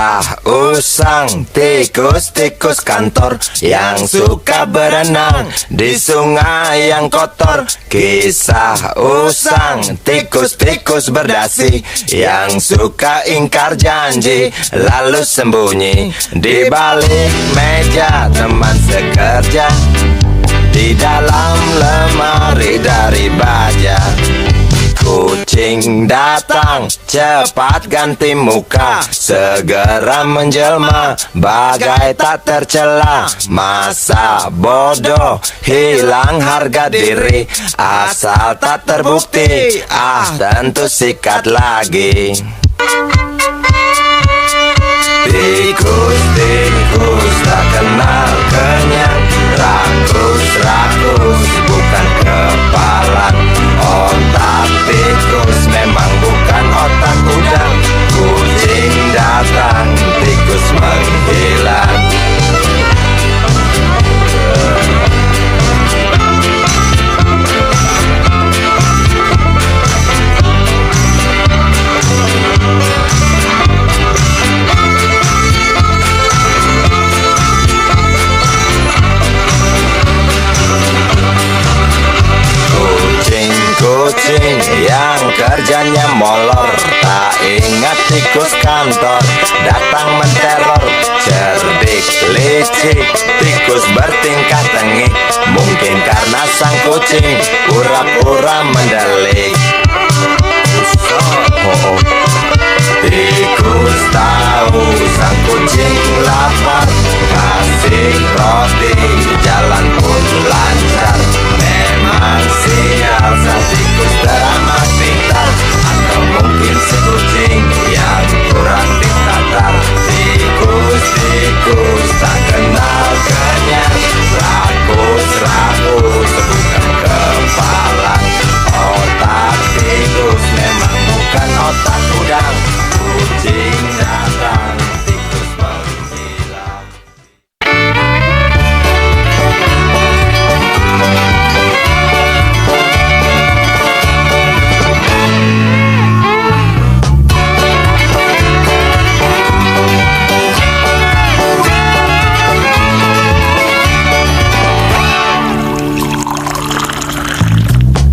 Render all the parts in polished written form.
Kisah usang tikus-tikus kantor yang suka berenang di sungai yang kotor. Kisah usang tikus-tikus berdasi yang suka ingkar janji lalu sembunyi di balik meja teman sekerja, di dalam lemari dari baja. Kucing datang, cepat ganti muka, segera menjelma, bagai tak tercela. Masa bodoh, hilang harga diri, asal tak terbukti, tentu sikat lagi. Tikus-tikus tak kenal kenyang, rakus-rakus bukan kepala. Otak tikus memang bukan otak udang. Kucing datang, tikus menghilang. Kucing yang kerjanya molor, tak ingat tikus kantor datang menteror. Cerdik, licik, tikus bertingkah tengik, mungkin karena sang kucing pura-pura mendelik. Tikus tahu sang kucing lapar, kasih roti, jalan pun lancar. Memang sial sang tikus teramat pintar, atau mungkin si kucing yang kurang ditatar. Tikus-tikus tak kenal kenyang, rakus-rakus bukan kepala. Otak tikus memang bukan otak udang. Kucing datang, tikus menghilang.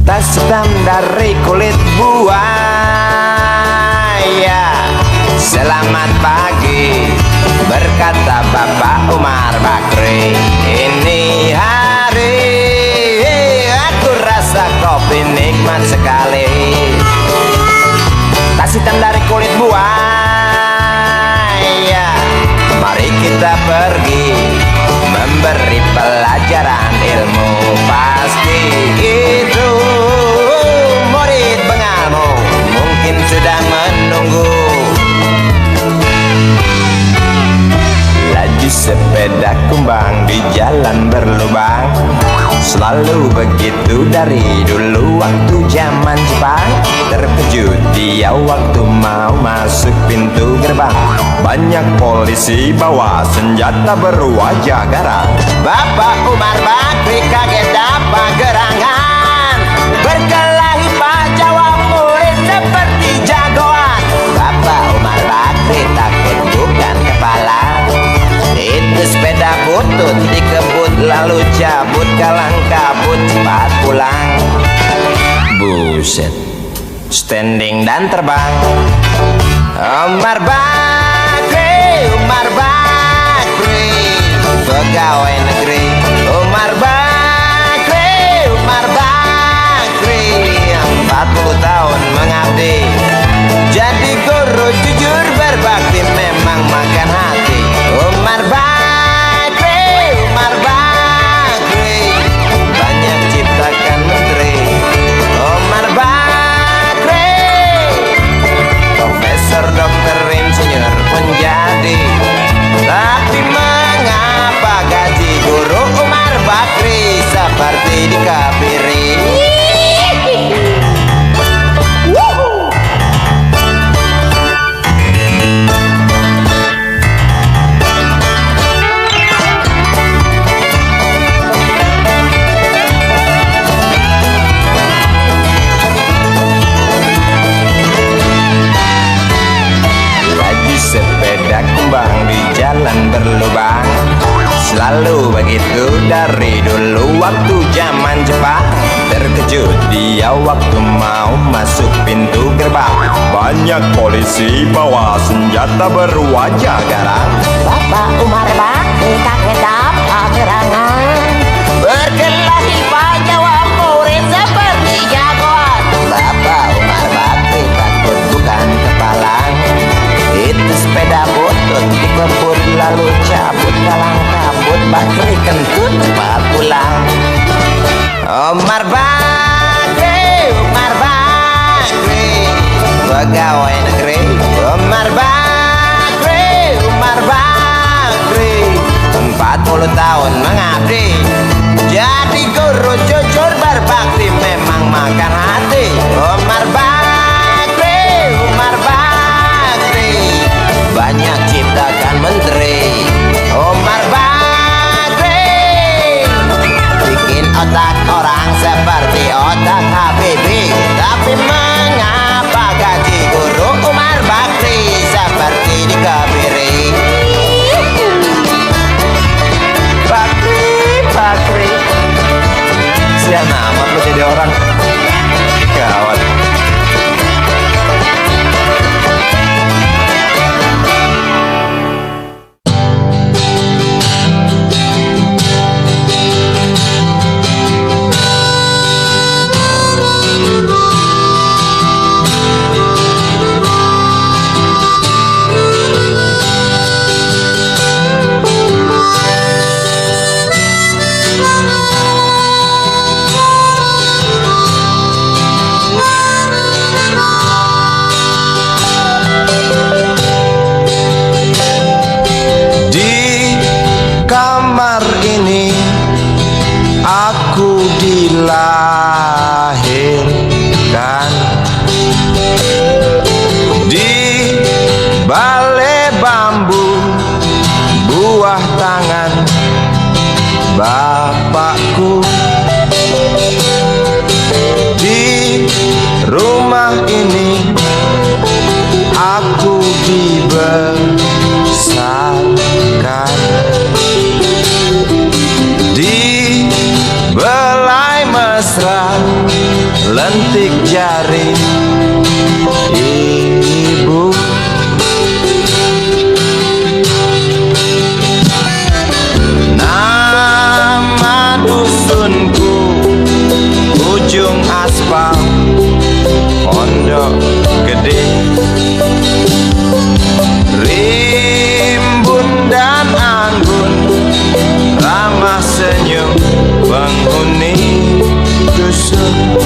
Tas hitam dari kulit buaya. Selamat pagi, berkata Bapak Umar Bakri. Ini hari aku rasa kopi nikmat sekali. Tas hitam dari kulit buaya. Mari kita pergi memberi pelajaran ilmu. Pasti itu murid pengamu mungkin sudah menunggu. Laju sepeda kumbang di jalan berlubang, selalu begitu dari dulu waktu zaman Jepang. Terkejut dia waktu mau masuk pintu gerbang, banyak polisi bawa senjata berwajah garang. Bapak Umar Bakri kaget dapat gerangan, berkelahi Pak jawab murid seperti jagoan. Bapak Umar Bakri takut bukan kepala, itu sepeda butut dikebut lalu cabut, kalang kabut cepat pulang. Buset, standing dan terbang. Umar Bakri, Umar Bakri, pegawai negeri. Umar Bakri, Umar Bakri, 40 tahun mengabdi, jadi guru jujur berbakti, memang makan hati. Umar Bakri, Umar Bakri, banyak ciptakan menteri. Umar Bakri, profesor, dokter, insinyur pun jadi. Tapi mengapa gaji kumbang di jalan berlubang. Selalu begitu dari dulu waktu zaman Jepang. Terkejut dia waktu mau masuk pintu gerbang. Banyak polisi bawa senjata berwajah garang. Bapak Umar Bakri kaget apa gerangan? Berkelahi Pak jawab murid seperti jagoan. Bapak Umar Bakri takut bukan kepalang. Itu sepeda butut dikebut lalu cabut kalang kabut. Bakri kentut cepat pulang. Umar Bakri, Umar Bakri, pegawai negeri. Umar Bakri, Umar Bakri, 40 tahun mengabdi. Jadi guru jujur berbakti memang makan hati. Umar Bakri, Umar Bakri, banyak ciptakan menteri. Umar Bakri bikin otak orang seperti otak Habibie. Tapi mengapa gaji guru Umar Bakri seperti dikebiri? Bakri, Bakri, sian amat lo jadi orang. Gawat. Aku dilahirkan di balai bambu, buah tangan bapakku. Di rumah ini aku dibesarkan. Di belai mesra lentik jari ibu. Nama dusunku ujung aspal Pondok Gede. Rimbun dan anggun ramah senyum penghuni dusun.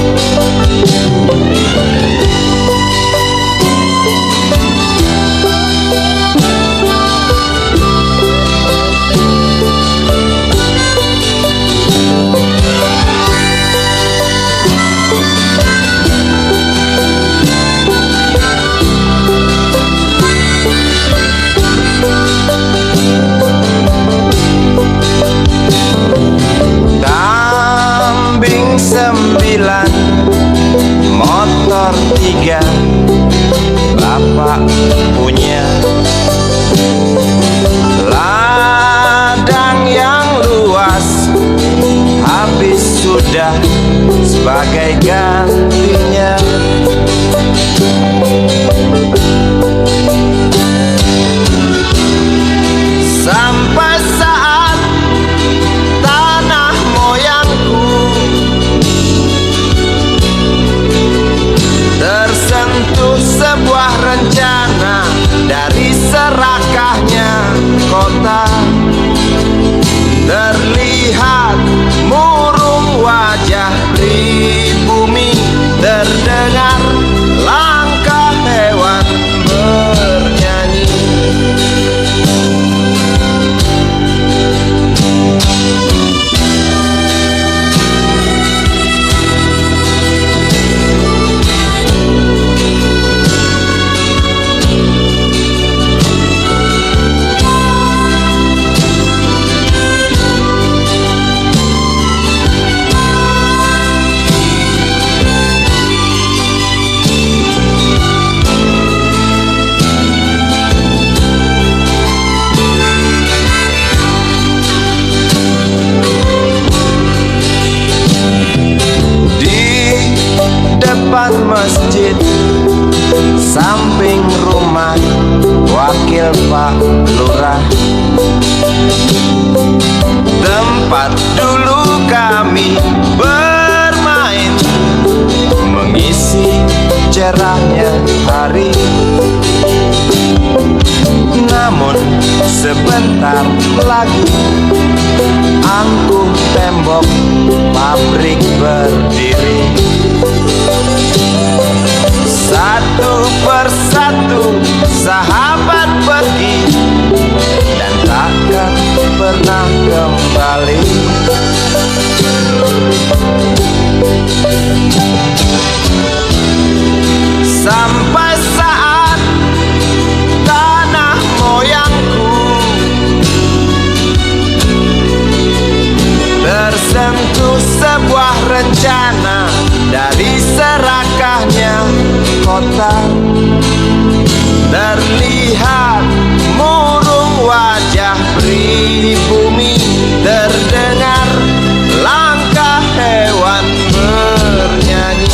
Kambing 9, motor 3, bapak punya. Ladang yang luas habis sudah sebagai gantinya. Sampai saat tanah moyangku tersentuh sebuah rencana dari serakahnya kota. Terlihat murung wajah pribumi, terdengar langkah hewan bernyanyi. wakil Pak Lurah. Tempat dulu kami bermain, mengisi cerahnya hari. Namun sebentar lagi angkuh tembok pabrik berdiri. Satu persatu sahabat pergi dan takkan pernah kembali. Sampai saat tanah moyangku tersentuh sebuah rencana dari serakahnya kota. Terlihat murung wajah pribumi, terdengar langkah hewan bernyanyi.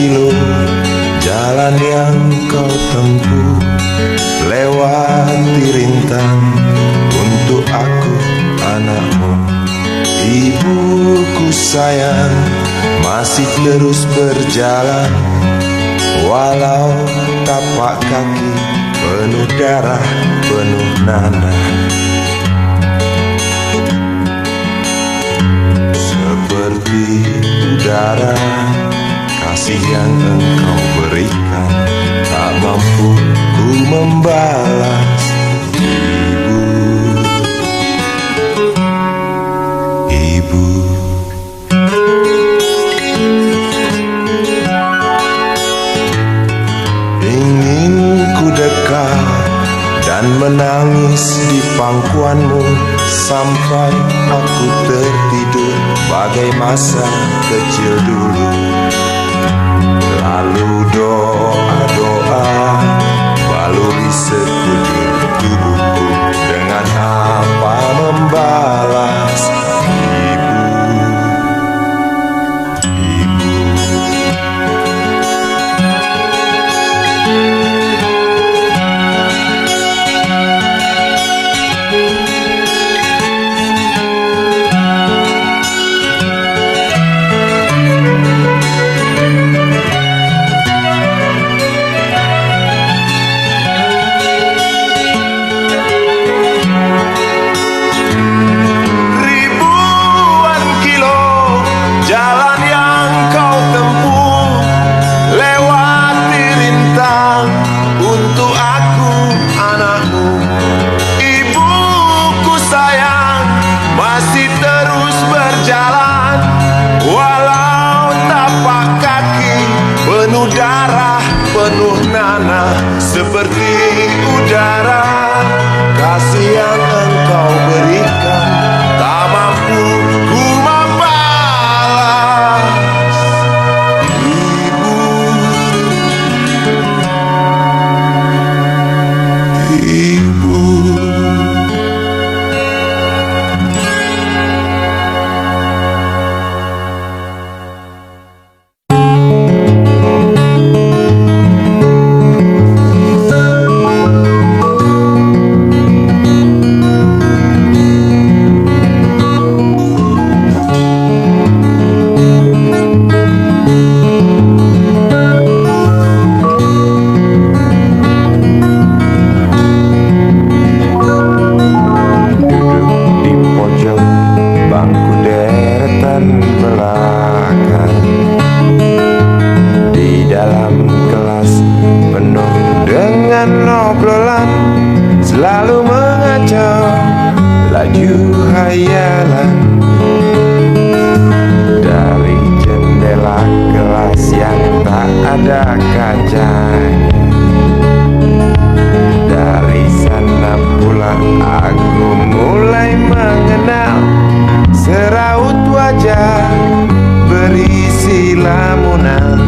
Kilo jalan yang kau tempuh, lewati rintang untuk aku anakmu. Ibuku sayang masih terus berjalan, walau tapak kaki penuh darah, penuh nanah. Seperti udara, kasih yang engkau berikan tak mampu ku membalas. Ibu, ingin ku dekat dan menangis di pangkuanmu sampai aku tertidur bagai masa kecil dulu. Lalu doa-doa baluri sekujur tubuhku, dengan apa membalas. Ibu, penuh nanah, seperti udara. Kasih yang engkau berikan tak mampu ku membalas. Ibu, bangunan.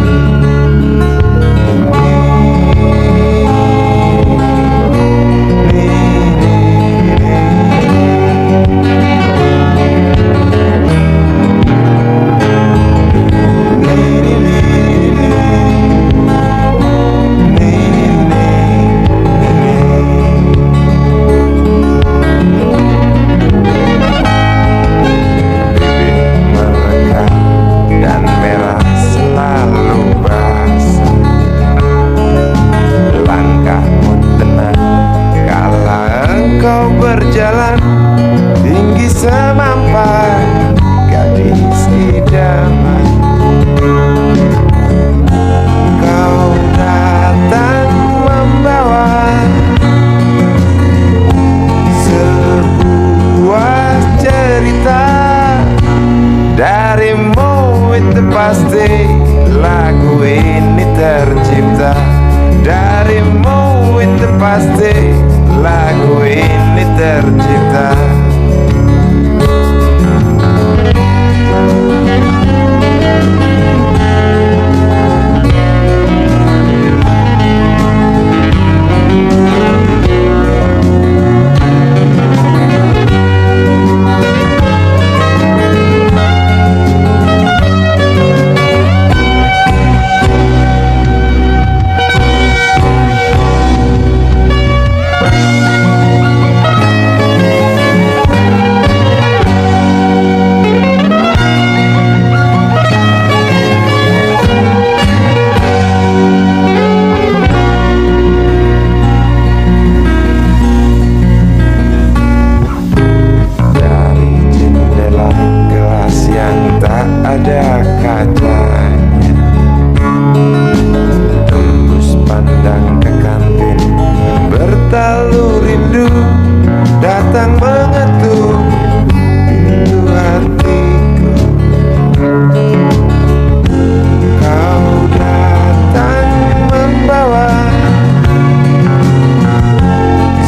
Berjalan tinggi semampai gadis idaman, kau datang membawa sebuah cerita. Darimu itu pasti lagu ini tercipta. Darimu itu pasti lagu ini tercipta. Ada kacanya, tembus pandang ke kantin, bertalu rindu datang mengetuk pintu hatiku. Kau datang membawa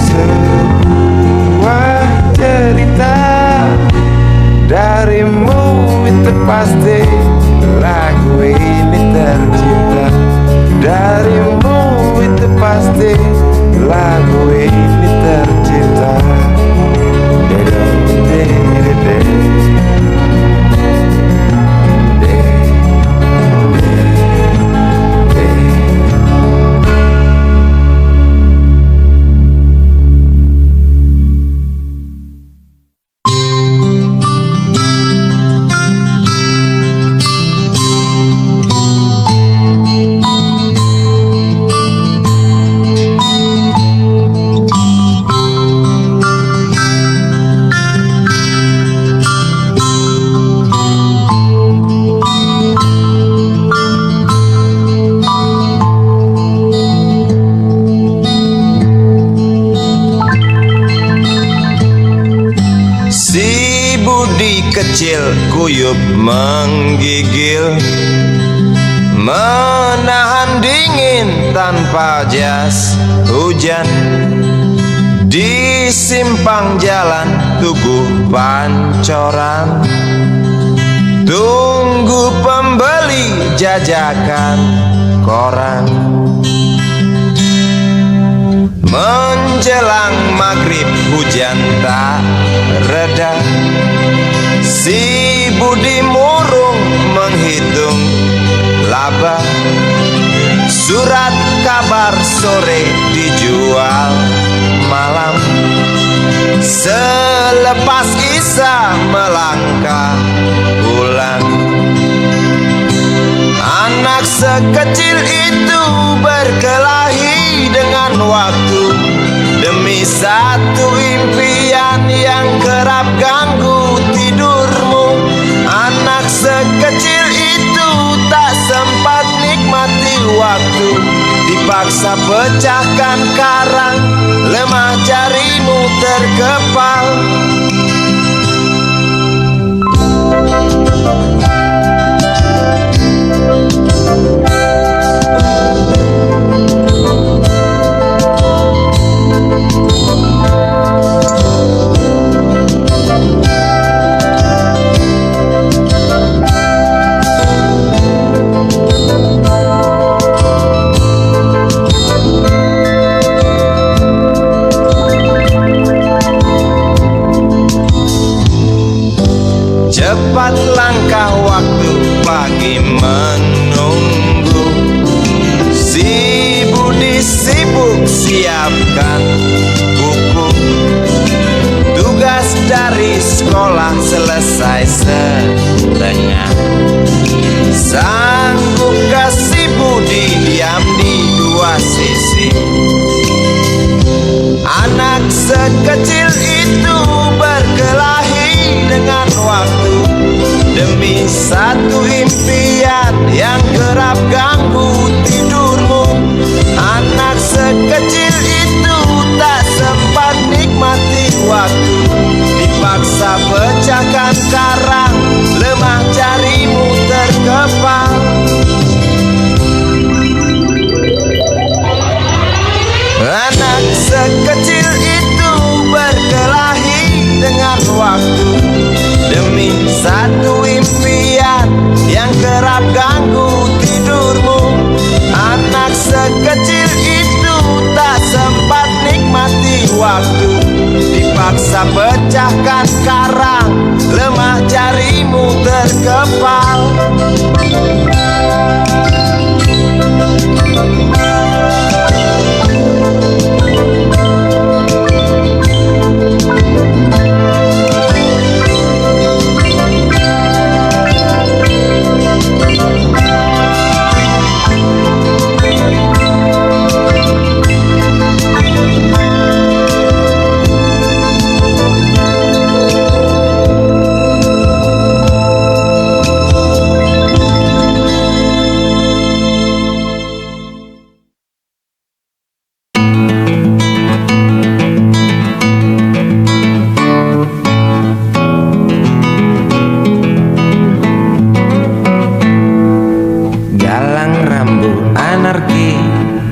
sebuah cerita. Darimu itu pasti lagu ini tercipta. Darimu itu pasti lagu ini tercipta. Kecil kuyup menggigil, menahan dingin tanpa jas hujan. Di simpang jalan Tugu Pancoran, tunggu pembeli jajakan koran. Menjelang maghrib hujan tak reda, si Budi murung menghitung laba. Surat kabar sore dijual malam. Selepas Isya melangkah pulang. Anak sekecil itu berkelahi dengan waktu demi satu impian yang kerap ganggu tidurmu. Anak sekecil itu tak sempat nikmati waktu, dipaksa pecahkan karang, lemah jarimu terkepal. Cepat langkah waktu pagi menunggu. Si Budi sibuk siapkan buku. Tugas dari sekolah selesai setengah. Sanggup kasih Budi diam di dua sisi. Anak sekecil itu berkelahi dengan waktu demi satu impian yang kerap ganggu tidurmu. Anak sekecil itu tak sempat nikmati waktu, dipaksa pecahkan karang, lemah jarimu terkepal. Anak sekecil itu berkelahi dengan waktu demi satu impian yang kerap ganggu tidurmu. Anak sekecil itu tak sempat nikmati waktu, dipaksa pecahkan karang, lemah jarimu terkepal.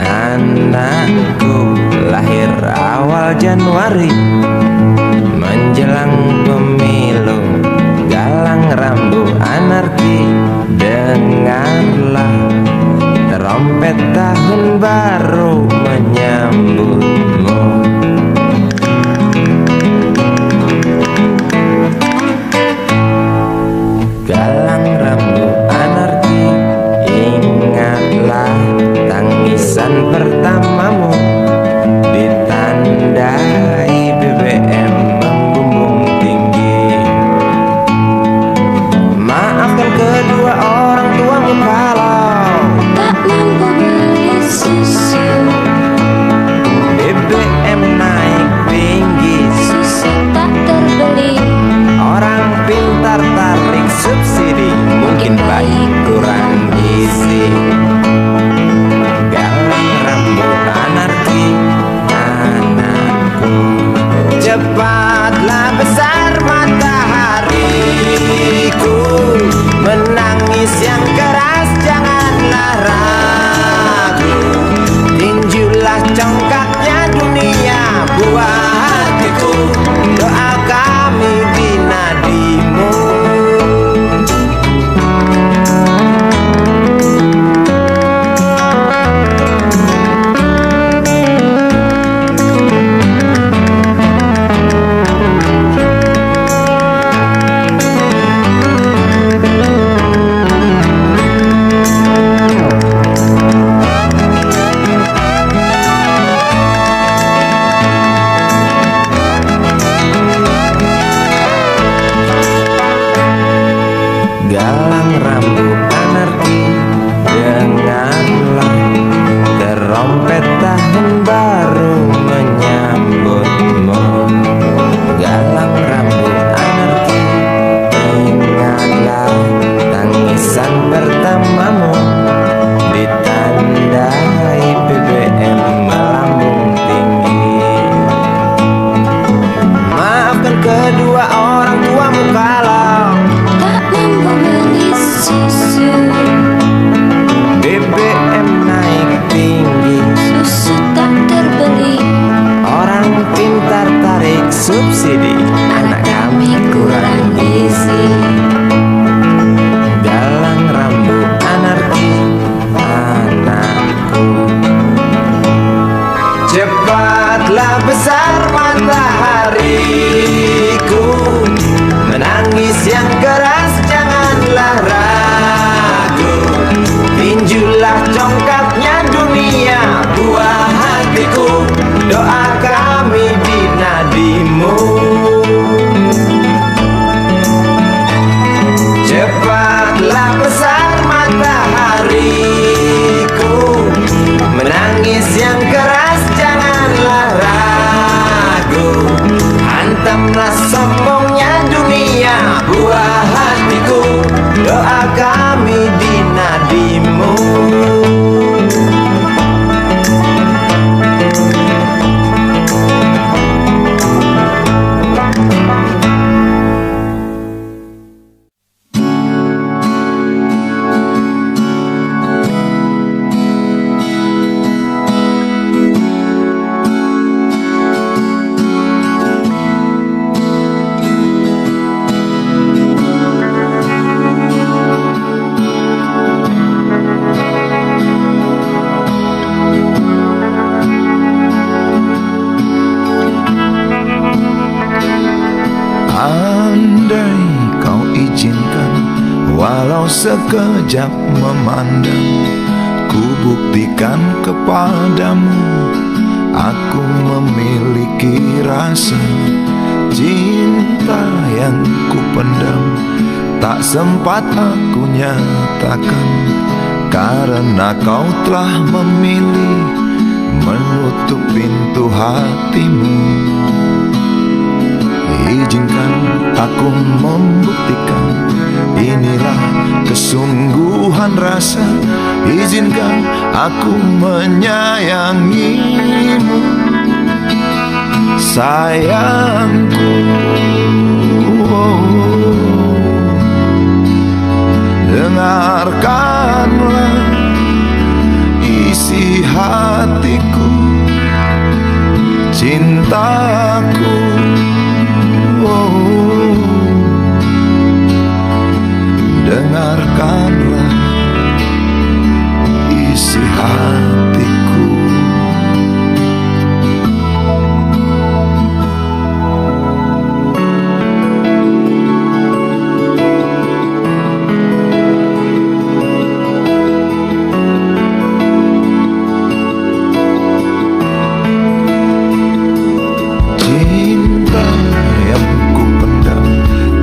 Anakku lahir awal Januari menjelang pemilu. Galang rambu anarki, dengarlah trompet tahun baru menyambutmu. Galang rambu anarki, ingatlah tangisan pertamamu, ditandai BBM membumbung tinggi. Maafkan kedua orang tuamu kalau tak mampu beli susu. BBM naik tinggi, Susu tak terbeli. orang pintar tarik subsidi, mungkin bayi kurang gizi. Galang rambut anarki, anakku, cepatlah besar matahariku. Menangis yang keras janganlah ragu, tinjulah congkaknya dunia buah hatiku. Doa kami di nadimu. Galang rambut anarki, dengarlah terompet tahun baru menyambutmu. Galang rambut anarki, ingatlah tangisan pertamamu, ditandai BBM melambung tinggi. Maafkan kedua orang tuamu kalau Tak mampu beli susu. besar matahariku, menangis yang keras janganlah ragu. Hantamlah sombongnya dunia buah hatiku, doa kami di nadimu. Andai kau izinkan, walau sekejap memandang, ku buktikan kepadamu, aku memiliki rasa cinta yang ku pendam. Tak sempat aku nyatakan, karena kau telah memilih menutup pintu hatimu. Izinkan aku membuktikan, inilah kesungguhan rasa. Izinkan aku menyayangimu, sayangku. Dengarkanlah isi hatiku, cintaku. Dengarkanlah isi hatiku. Cinta yang ku pendam,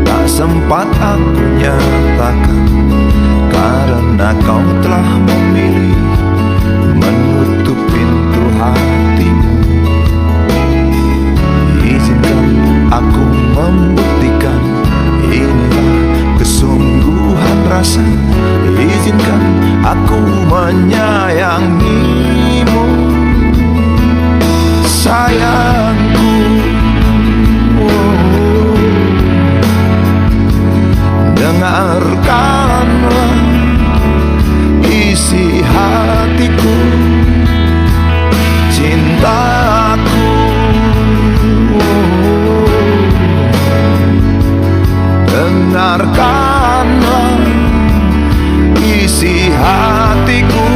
tak sempat aku nyatakan, karena kau telah memilih menutup pintu hatimu. Izinkan aku membuktikan, inilah kesungguhan rasa. Izinkan aku menyayangimu, sayangku. Dengarkanlah isi hatiku, cintaku. Dengarkanlah isi hatiku.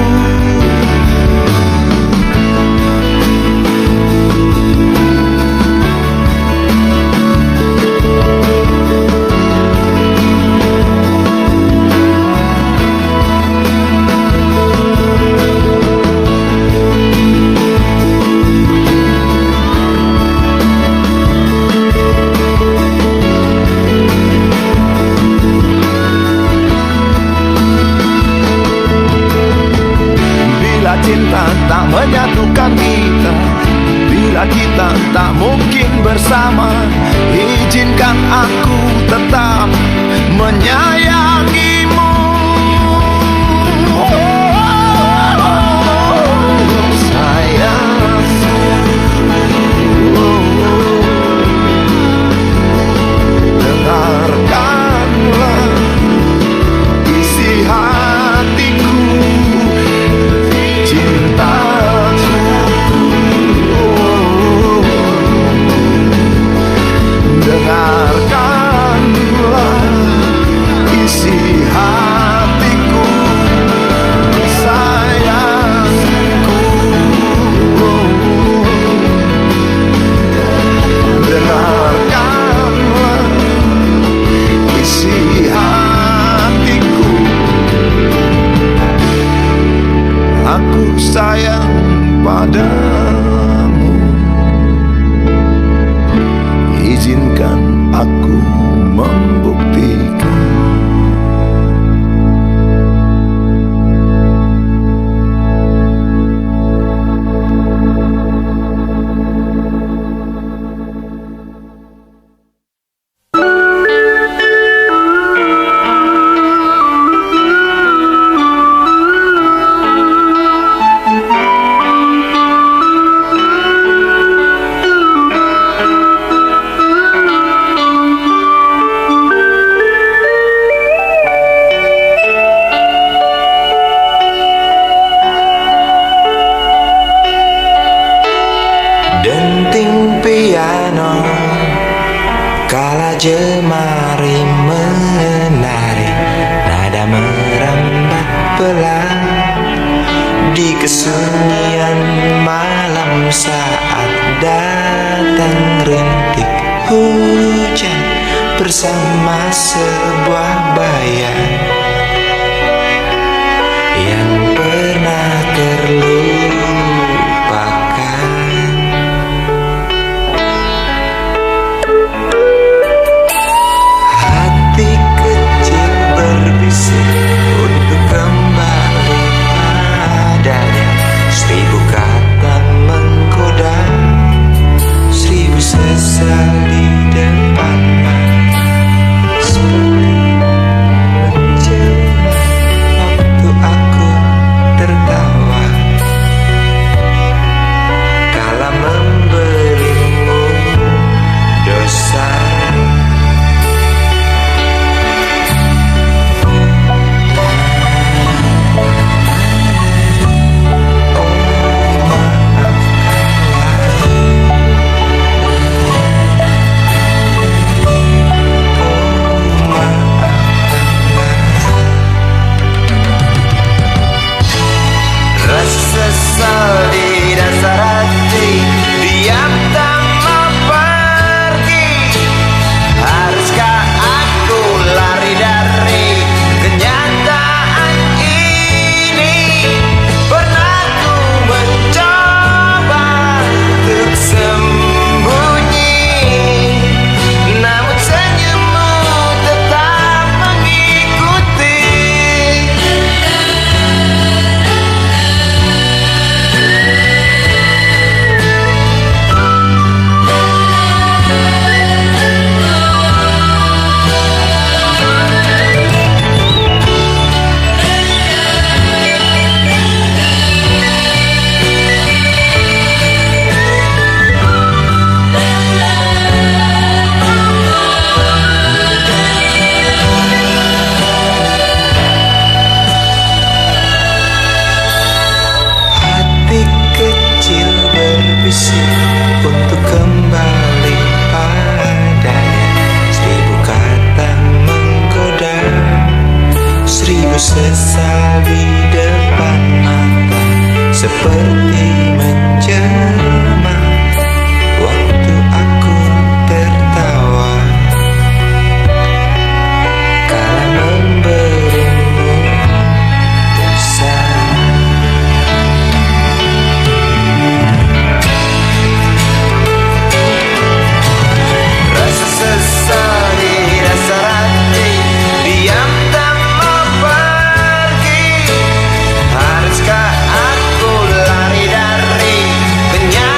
Cinta tak menyatukan kita, bila kita tak mungkin bersama. Izinkan aku tetap menyayangimu, sayang. Dengarkanlah isi hatiku, cintaku. Dengarkanlah isi hatiku, sayangku. Dengarkanlah isi hatiku, aku sayang padamu. Izinkan aku membuktikan. bersama sebuah bayang yang pernah terlupakan. Hati kecil berbisik untuk kembali padanya. 1000 kata menggoda, 1000 sesal di depan mata. Seperti menjelma waktu aku tertawa kala memberimu dosa. Rasa sesal di dasar hati, diam tak mau pergi. Haruskah aku lari dari kenyataan ini? Pernah ku mencoba untuk sembunyi, namun senyummu tetap mengikuti. Hati kecil berbisik untuk kembali padanya. 1000 kata menggoda, 1000 sesal di depan mata. Seperti menjelma waktu aku tertawa kala memberimu dosa. Rasa sesal di dasar hati, diam tak mau pergi. Haruskah aku lari dari kenyataan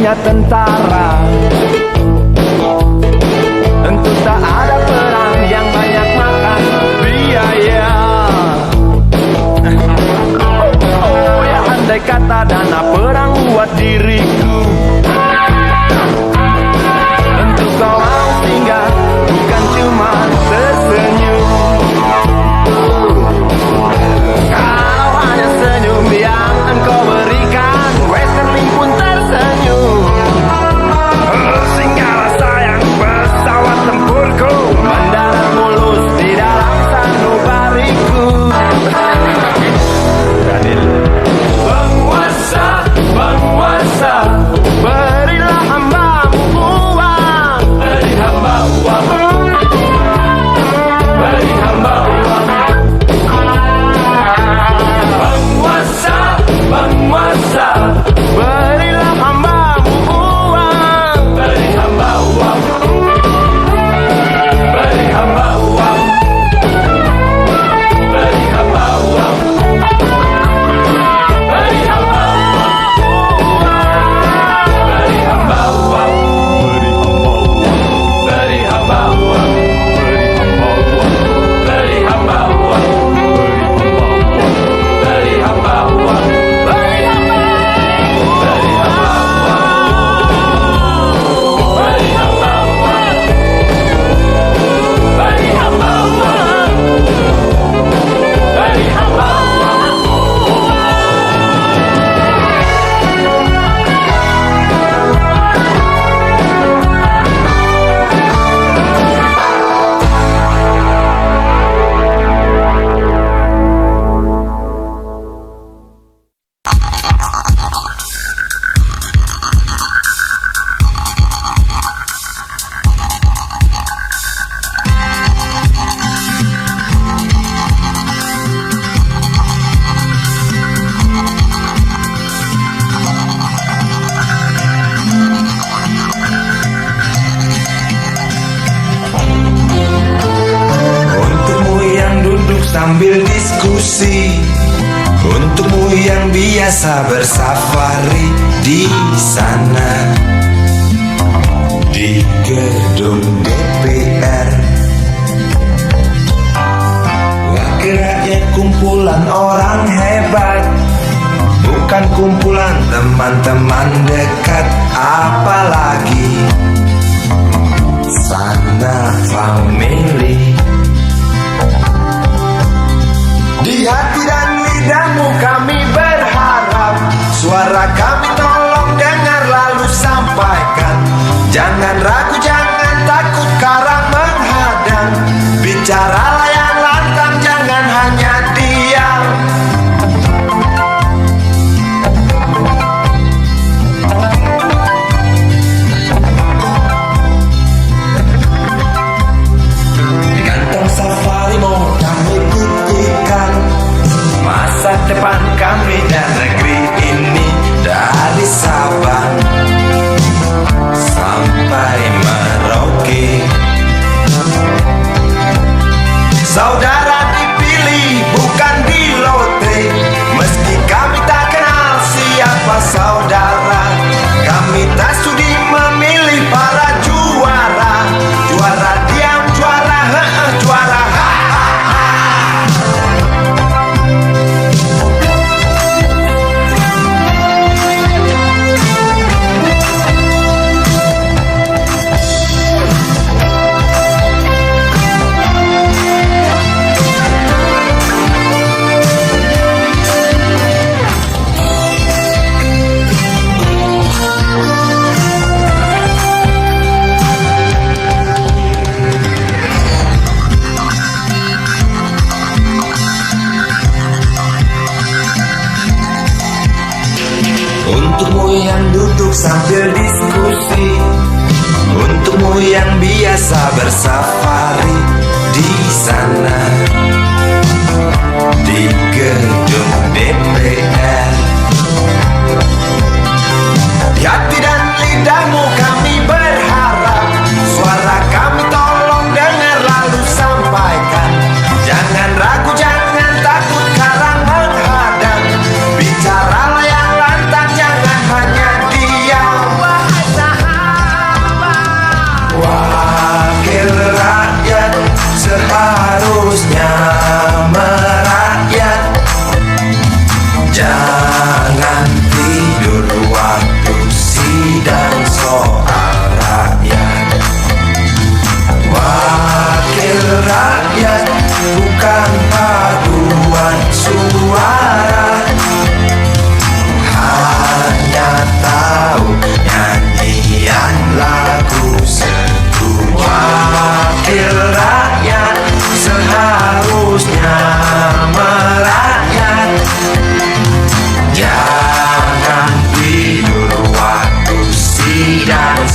hanya tentara. Tentu tak ada perang yang banyak makan biaya. Oh ya, andai kata dana perang buat diriku, tentu kau mau singgah, bukan cuma tersenyum. Kalau hanya senyum yang engkau berikan, Westerling pun tersenyum. Singgahlah sayang, pesawat tempurku mendarat mulus di dalam sanubariku. Penguasa, penguasa, berilah hambamu uang. Beri hamba uang. Beri hamba uang. Penguasa, penguasa, berilah hambamu uang. Beri hamba uang. Beri hamba uang. Beri hamba uang. Beri hamba uang. Beri hamba uang. Beri hamba uang. Beri hamba uang. Beri hamba uang. Beri hamba uang. Beri hamba uang. Beri hamba uang. Beri hamba uang. Untukmu yang duduk sambil diskusi, untukmu yang biasa bersafari di sana, di gedung DPR. Wakil rakyat kumpulan orang hebat, bukan kumpulan teman-teman dekat, apalagi sana family. Di hati dan lidahmu kami berharap, suara kami tolong dengar lalu sampaikan. Jangan ragu, jangan takut karang menghadang, bicaralah yang lantang, jangan hanya diam. Ganteng safarimu kami titipkan, masa depan kami dan negeri ini, dari Sabang sampai Merauke. Saudara dipilih bukan di lotre, meski kami tak kenal siapa saudara. Kami tak sudi memilih para juara, juara diam, juara juara ha. Untukmu yang duduk sambil diskusi, untukmu yang biasa bersafari di sana, di gedung DPR. Di hati dan lidahmu kami berharap, suara kami tolong dengar lalu sampaikan. Jangan ragu, jangan takut karang menghadang, bicaralah yang lantang, jangan hanya diam.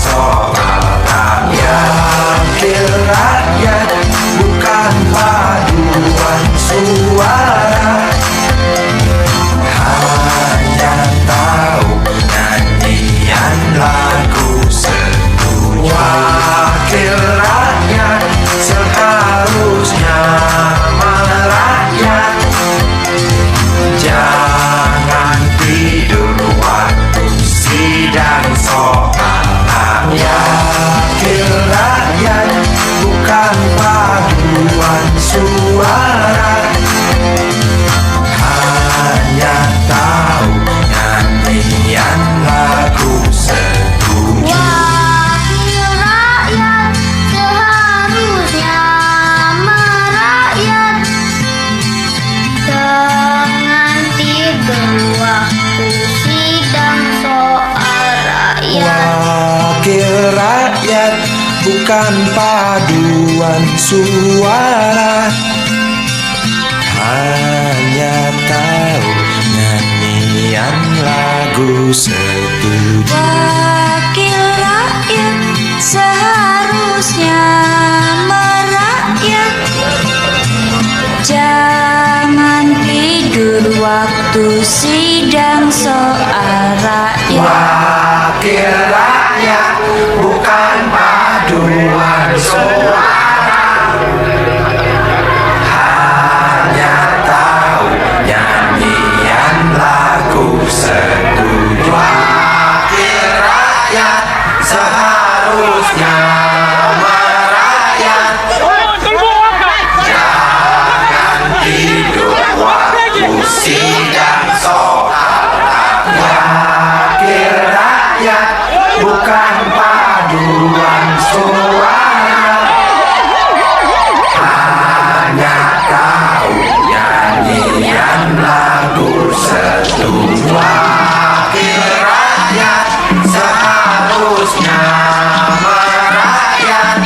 soal rakyat. Wakil rakyat bukan paduan suara, hanya tahu nyanyian lagu setuju. Wakil rakyat seharusnya merakyat, jangan tidur waktu sidang soal rakyat. Wakil rakyat bukan paduan suara, hanya tahu nyanyian lagu setuju. Wakil rakyat seharusnya merakyat, jangan tidur waktu sidang soal rakyat. Wakil rakyat bukan paduan suara, hanya tahu nyanyian lagu setuju. Wakil rakyat seharusnya merakyat, jangan tidur waktu sidang soal rakyat. Wakil rakyat bukan paduan suara, hanya tahu nyanyian lagu setuju. Wakil rakyat seharusnya merakyat, jangan tidur waktu sidang soal rakyat. Wakil rakyat bukan paduan suara, hanya tahu nyanyian lagu setuju. Wakil rakyat seharusnya merakyat,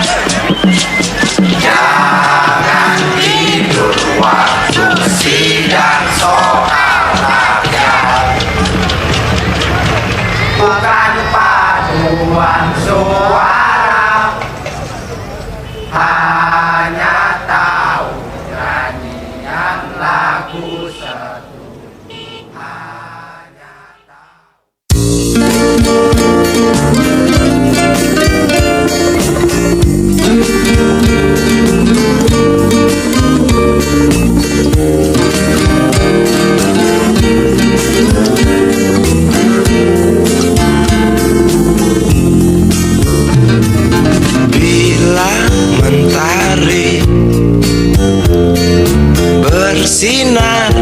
jangan tidur waktu sidang soal rakyat. Bukan paduan suara, hanya tahu nyanyian lagu setuju. Hanya tahu. Bila mentari bersinar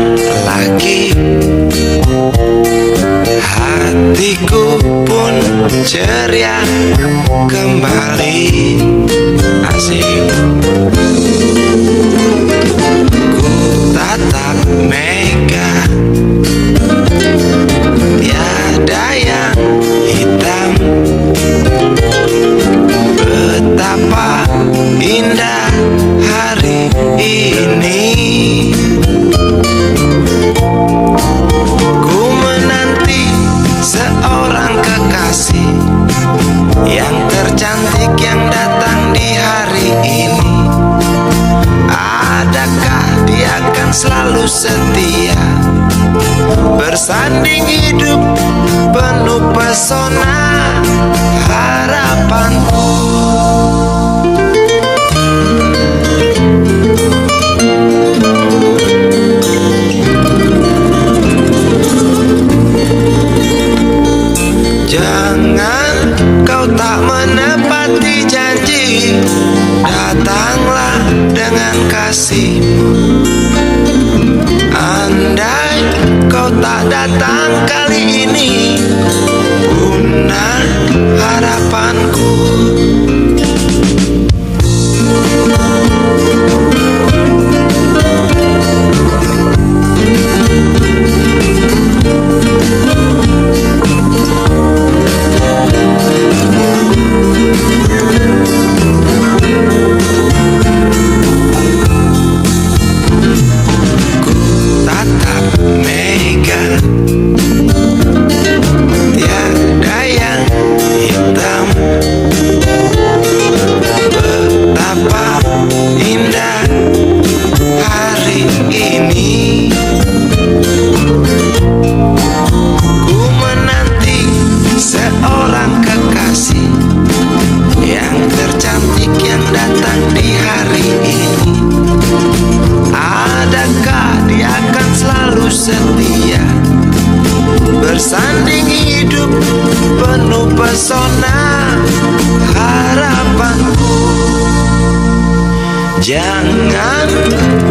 lagi, hatiku pun ceria kembali. Asik. Ku tatap mega, tiada yang hitam. Betapa indah hari ini, ku menanti seorang kekasih yang tercantik yang datang di hari ini. Adakah dia akan selalu setia, bersanding hidup penuh pesona harapanku. Jangan kau tak menepati janji, datanglah dengan kasihmu. Andai kau tak datang kali ini, punah harapanku. Tiada yang hitam. Jangan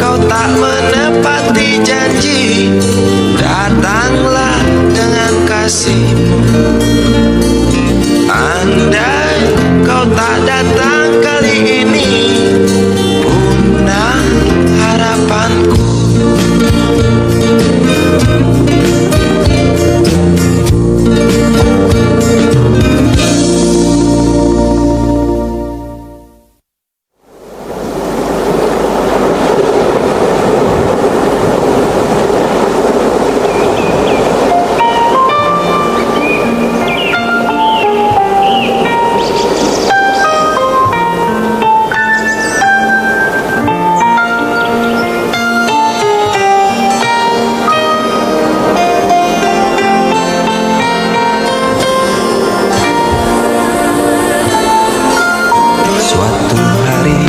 kau tak menepati janji, datanglah dengan kasihmu. Andai kau tak datang kali ini, punah harapanku. Suatu hari,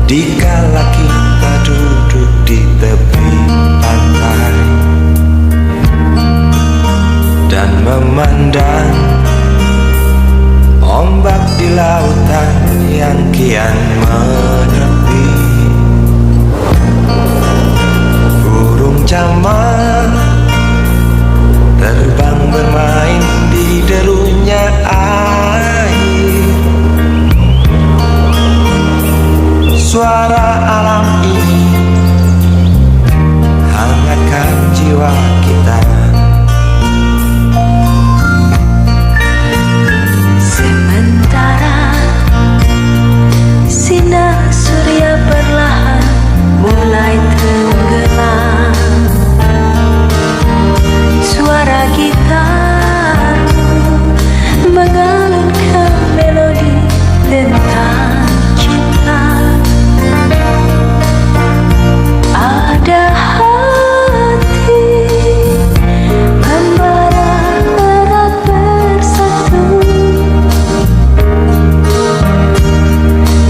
dikala kita duduk di tepi pantai dan memandang ombak di lautan yang kian menepi, burung camar terbang bermain di derunya air. Suara alam ini hangatkan jiwa kita. Sementara sinar surya perlahan mulai tenggelam, suara gitar mengalunkan melodi tentang cinta. Ada hati membara erat bersatu,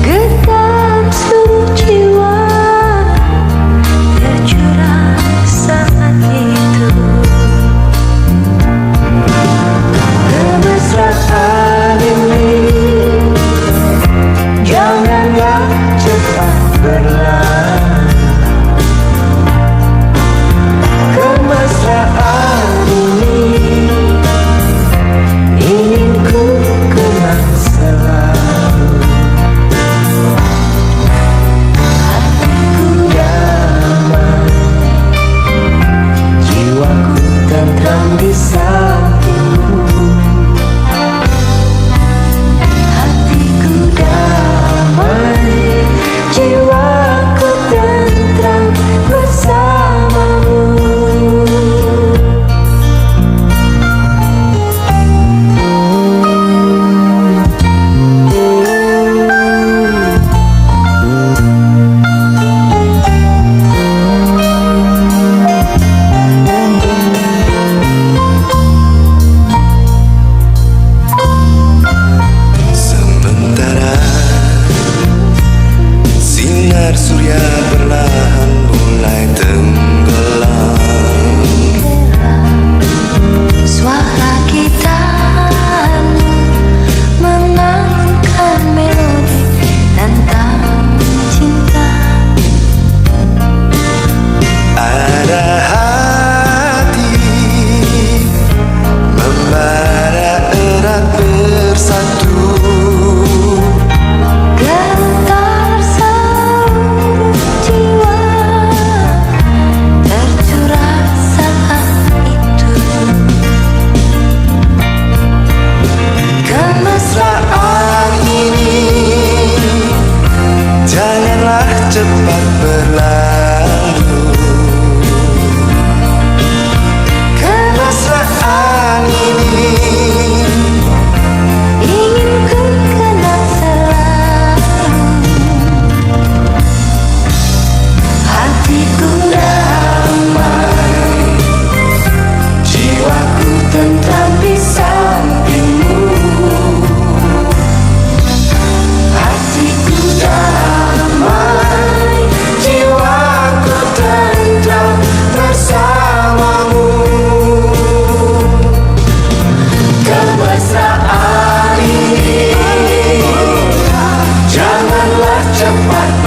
getar seluruh jiwa tercurah saat itu. Kemesraan ini janganlah cepat berlalu. Kemesraan ini ingin ku kenang selalu. Hatiku damai, jiwaku tentram di sampingmu. Hatiku damai, Jiwaku tentram bersamamu. Sementara sinar surya perlahan mulai tenggelam, suara gitar mengalunkan melodi tentang cinta. ada hati membara erat bersatu, Getar seluruh jiwa tercurah saat itu. Kemesraan ini janganlah cepat berlalu. Kemesraan ini Ingin ku kenang selalu. Hatiku damai, jiwaku tentram di sampingmu. hatiku Damai, jiwaku tentram bersamamu. Kemesraan ini janganlah cepat